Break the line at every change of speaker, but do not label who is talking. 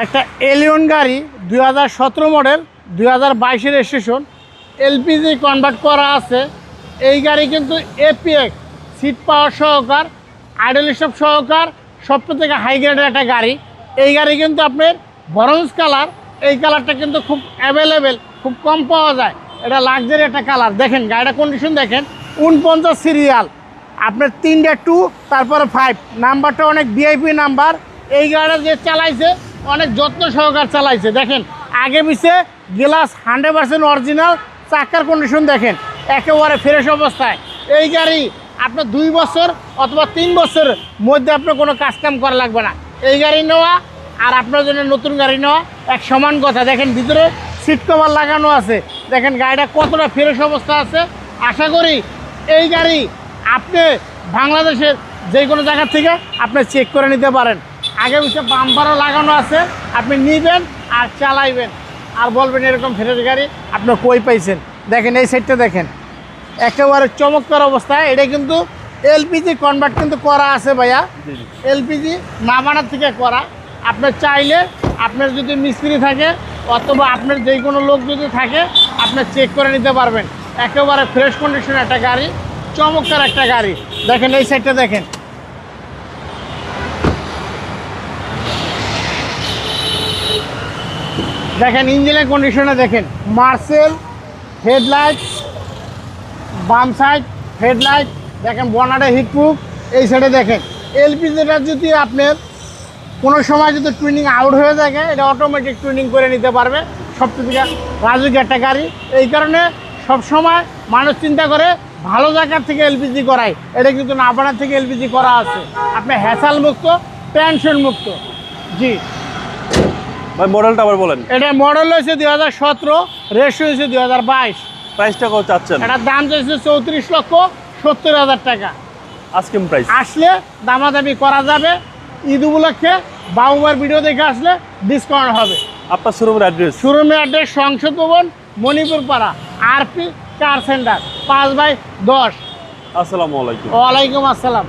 একটা এলিয়ন গাড়ি 2017 মডেল 2022-এর রেজিস্ট্রেশন, এলপিজি কনভার্ট করা আছে। এই গাড়ি কিন্তু এপিএক্স সিট পাওয়ার সহকার, আইডল স্টপ সহকার, সব থেকে হাই গ্রেডের একটা গাড়ি। এই গাড়ি কিন্তু আপনার ব্রোঞ্জ কালার, এই কালারটা কিন্তু খুব অ্যাভেলেবেল, খুব কম পাওয়া যায়। এটা লাক্সারি একটা কালার। দেখেন গাড়িটা কন্ডিশন দেখেন, 49 সিরিয়াল, আপনার 3টা 2 তারপরে 5, নাম্বারটা অনেক ভিআইপি নাম্বার। এই গাড়িটা যে চালাইছে অনেক যত্ন সহকার চালাইছে। দেখেন আগে পিছে গ্লাস 100% অরিজিনাল, চাকার কন্ডিশন দেখেন একেবারে ফ্রেশ অবস্থায়। এই গাড়ি আপনার 2 বছর অথবা 3 বছরের মধ্যে আপনার কোনো কাজকাম করা লাগবে না। এই গাড়ি নেওয়া আর আপনার জন্য নতুন গাড়ি নেওয়া এক সমান কথা। দেখেন ভিতরে সিট কভার লাগানো আছে, দেখেন গাড়িটা কতটা ফ্রেশ অবস্থা আছে। আশা করি এই গাড়ি আপনি বাংলাদেশের যে কোনো জায়গা থেকে আপনি চেক করে নিতে পারেন। আগে পিছিয়ে বাম্পারও লাগানো আছে, আপনি নিবেন আর চালাইবেন আর বলবেন এরকম ফ্রেশ গাড়ি আপনি কই পাইছেন। দেখেন এই সাইডটা দেখেন একেবারে চমৎকার অবস্থায়। এটা কিন্তু এলপিজি কনভার্ট কিন্তু করা আছে ভাইয়া, এলপিজি নামানার থেকে করা। আপনার চাইলে আপনার যদি মিস্ত্রি থাকে অথবা আপনার যে কোনো লোক যদি থাকে আপনি চেক করে নিতে পারবেন। একেবারে ফ্রেশ কন্ডিশন একটা গাড়ি, চমৎকার একটা গাড়ি। দেখেন এই সাইডটা দেখেন, দেখেন ইঞ্জিনের কন্ডিশনে দেখেন, মার্সেল হেডলাইট, বাম সাইড হেডলাইট, দেখেন বনাটে হিটপ্রুফ। এই সাইডে দেখেন এলপিজিটা যদি আপনার কোনো সময় যদি টুইনিং আউট হয়ে থাকে এটা অটোমেটিক টুইনিং করে নিতে পারবে। সবথেকে রাজুক একটা গাড়ি, এই কারণে সব সময় মানুষ চিন্তা করে ভালো জায়গার থেকে এলপিজি করায়। এটা কিন্তু নাবানার থেকে এলপিজি করা আছে, আপনি হ্যাসাল মুক্ত, টেনশন মুক্ত। জি
ভাই মডেলটা আবার বলেন।
এটা মডেল হয়েছে 2017, রেজিস্ট্রেশন হয়েছে 2022।
প্রাইসটা কত চাচ্ছেন?
এটার দাম চাইছে 34,70,000 টাকা।
আজকে প্রাইস
আসলে দামাদামি করা যাবে। ঈদ উপলক্ষে বাবুবার ভিডিও দেখে আসলে ডিসকাউন্ট হবে।
আপনার শোরুমের অ্যাড্রেস?
শোরুমের অ্যাড্রেস সংসদ ভবন, মণিপুর পাড়া, আরপি কার সেন্টার, 5/10।
আসসালামু আলাইকুম।
ওয়ালাইকুম আসসালাম।